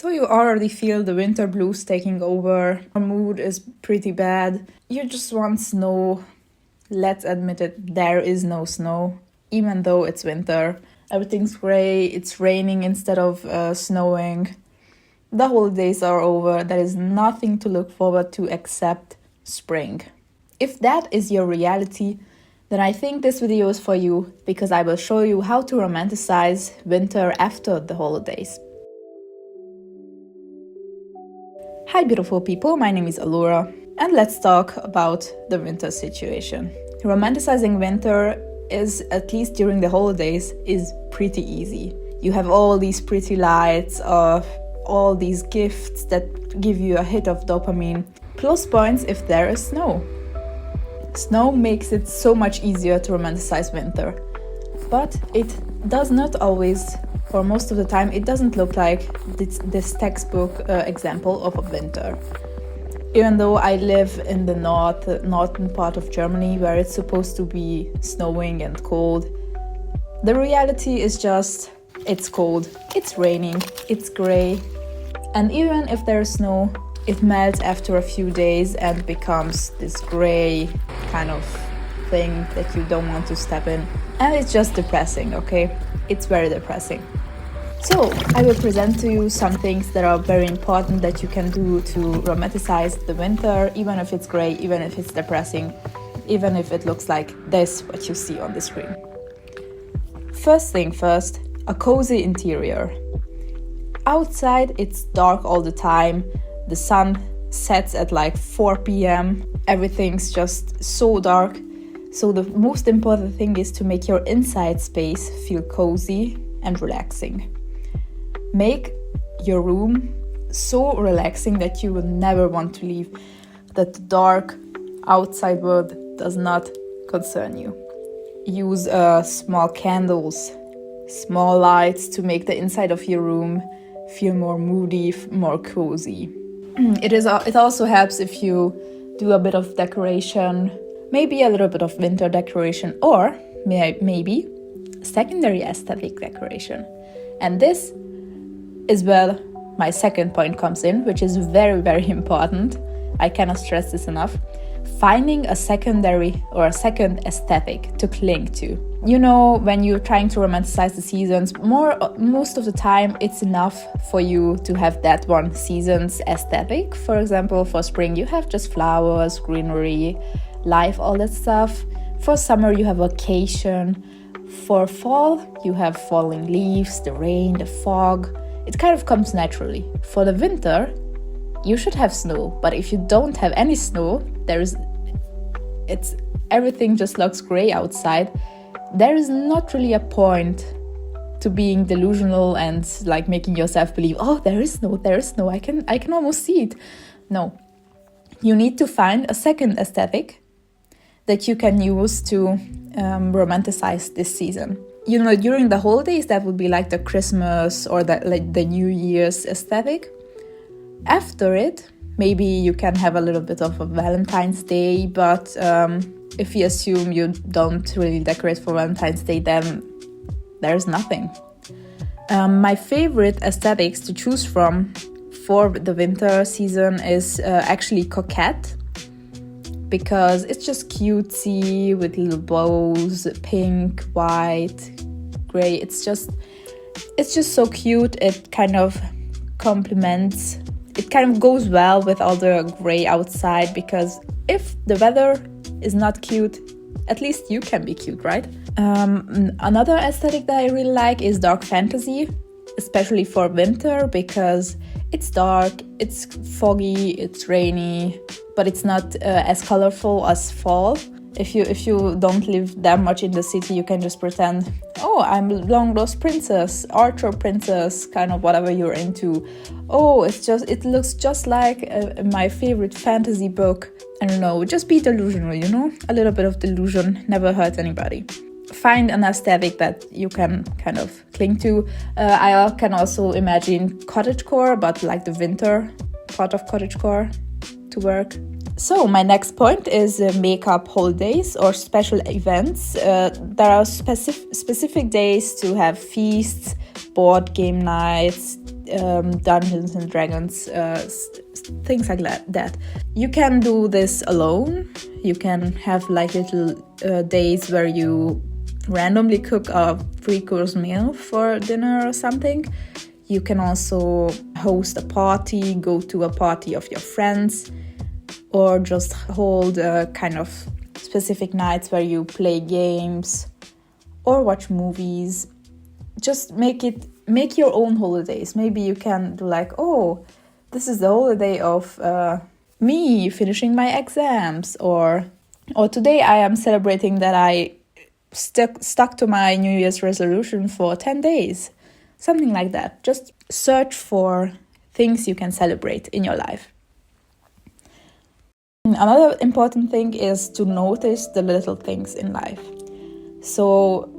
So you already feel the winter blues taking over. Your mood is pretty bad. You just want snow. Let's admit it, there is no snow, even though it's winter. Everything's gray, it's raining instead of snowing. The holidays are over. There is nothing to look forward to except spring. If that is your reality, then I think this video is for you, because I will show you how to romanticize winter after the holidays. Hi beautiful people, my name is Alora, and let's talk about the winter situation. Romanticizing winter is, at least during the holidays, is pretty easy. You have all these pretty lights, all these gifts that give you a hit of dopamine. Plus points if there is snow. Snow makes it so much easier to romanticize winter. But it does not always, or most of the time, it doesn't look like this textbook example of a winter. Even though I live in the northern part of Germany, where it's supposed to be snowing and cold, the reality is just, it's cold, it's raining, it's grey, and even if there's snow, it melts after a few days and becomes this grey kind of thing that you don't want to step in. And it's just depressing, okay? It's very depressing. So, I will present to you some things that are very important that you can do to romanticize the winter, even if it's grey, even if it's depressing, even if it looks like this, what you see on the screen. First thing first, a cozy interior. Outside, it's dark all the time. The sun sets at like 4 p.m. Everything's just so dark. So the most important thing is to make your inside space feel cozy and relaxing. Make your room so relaxing that you will never want to leave, that the dark outside world does not concern you. Use small candles, small lights to make the inside of your room feel more moody, more cozy. It also helps if you do a bit of decoration, maybe a little bit of winter decoration, or maybe secondary aesthetic decoration. And this is where my second point comes in, which is very, very important. I cannot stress this enough. Finding a secondary or a second aesthetic to cling to. You know, when you're trying to romanticize the seasons, most of the time it's enough for you to have that one season's aesthetic. For example, for spring you have just flowers, greenery, life, all that stuff. For summer you have vacation. For fall you have falling leaves, the rain, the fog. It kind of comes naturally. For the winter, you should have snow, but if you don't have any snow, everything just looks gray outside. There is not really a point to being delusional and like making yourself believe, oh, there is snow, I can almost see it. No, you need to find a second aesthetic that you can use to romanticize this season. You know, during the holidays, that would be like the Christmas or the New Year's aesthetic. After it, maybe you can have a little bit of a Valentine's Day, but if you assume you don't really decorate for Valentine's Day, then there's nothing. My favorite aesthetics to choose from for the winter season is actually coquette, because it's just cutesy with little bows, pink, white, grey. It's just so cute. It kind of complements. It kind of goes well with all the grey outside, because if the weather is not cute, at least you can be cute, right? Another aesthetic that I really like is dark fantasy, especially for winter, because it's dark, it's foggy, it's rainy, but it's not as colorful as fall. If you don't live that much in the city, you can just pretend, oh, I'm long lost princess, Archer princess, kind of whatever you're into. Oh, it looks just like my favorite fantasy book. I don't know, just be delusional, you know? A little bit of delusion never hurts anybody. Find an aesthetic that you can kind of cling to. I can also imagine cottagecore, but like the winter part of cottagecore to work. So my next point is makeup holidays or special events. There are specific days to have feasts, board game nights, Dungeons and Dragons, things like that. You can do this alone. You can have like little days where you randomly cook a 3-course meal for dinner or something. You can also host a party, go to a party of your friends, or just hold kind of specific nights where you play games or watch movies. Just make your own holidays. Maybe you can do like, oh, this is the holiday of me finishing my exams, or today I am celebrating that I stuck to my New Year's resolution for 10 days. Something like that. Just search for things you can celebrate in your life. Another important thing is to notice the little things in life. So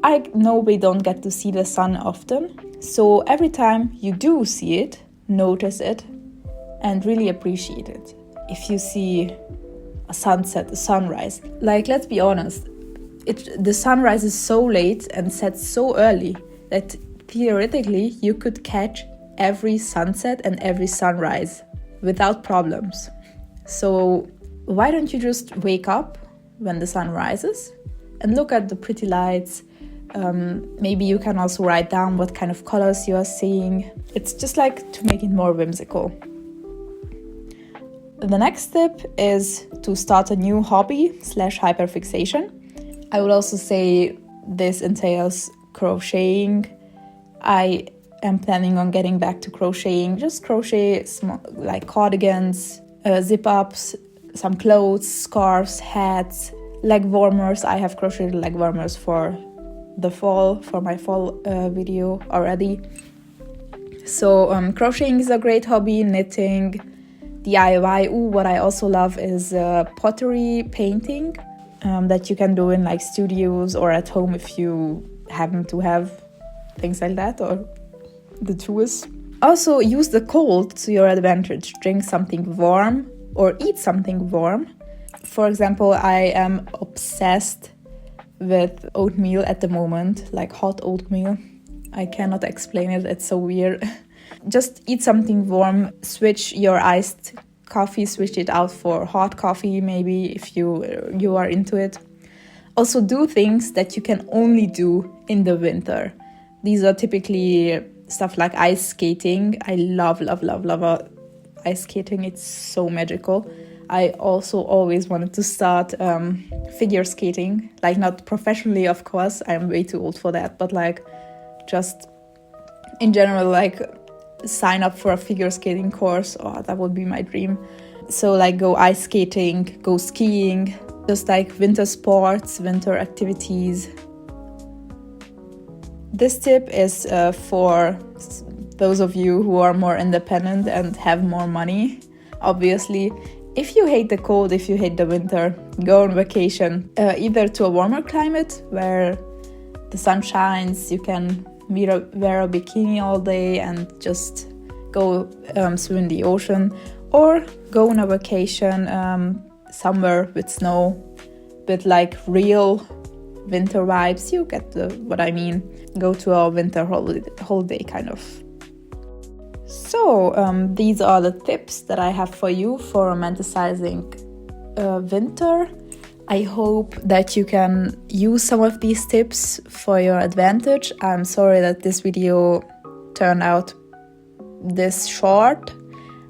I know we don't get to see the sun often. So every time you do see it, notice it and really appreciate it. If you see a sunset, a sunrise, like, let's be honest, the sun rises so late and sets so early that theoretically you could catch every sunset and every sunrise without problems. So why don't you just wake up when the sun rises and look at the pretty lights? Maybe you can also write down what kind of colors you are seeing. It's just like to make it more whimsical. The next tip is to start a new hobby / hyperfixation. I would also say this entails crocheting. I am planning on getting back to crocheting. Just crochet small, like cardigans, zip-ups, some clothes, scarves, hats, leg warmers. I have crocheted leg warmers for my fall video already. So crocheting is a great hobby, knitting, DIY. What I also love is pottery painting that you can do in like studios or at home if you happen to have things like that, or the tools. Also use the cold to your advantage. Drink something warm or eat something warm. For example, I am obsessed with oatmeal at the moment, like hot oatmeal. I cannot explain it, it's so weird. Just eat something warm, switch your iced coffee, switch it out for hot coffee maybe if you are into it. Also do things that you can only do in the winter. These are typically stuff like ice skating. I love ice skating. It's so magical. I also always wanted to start figure skating, like not professionally, of course. I'm way too old for that, but like just in general, like sign up for a figure skating course. Oh, that would be my dream. So like go ice skating, go skiing, just like winter sports, winter activities. This tip is for those of you who are more independent and have more money. Obviously, if you hate the cold, if you hate the winter, go on vacation, either to a warmer climate where the sun shines, you can wear a bikini all day and just go swim in the ocean, or go on a vacation somewhere with snow, with like real winter vibes. You get what I mean. Go to a winter holiday kind of. So these are the tips that I have for you for romanticizing winter. I hope that you can use some of these tips for your advantage. I'm sorry that this video turned out this short.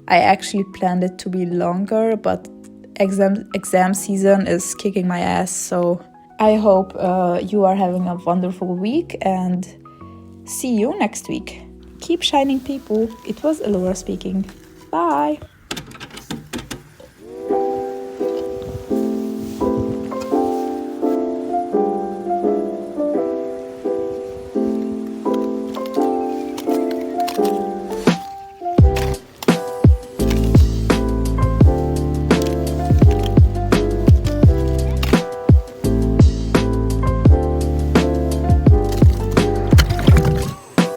I actually planned it to be longer, but exam season is kicking my ass. So I hope you are having a wonderful week, and see you next week. Keep shining, people. It was Alora speaking. Bye.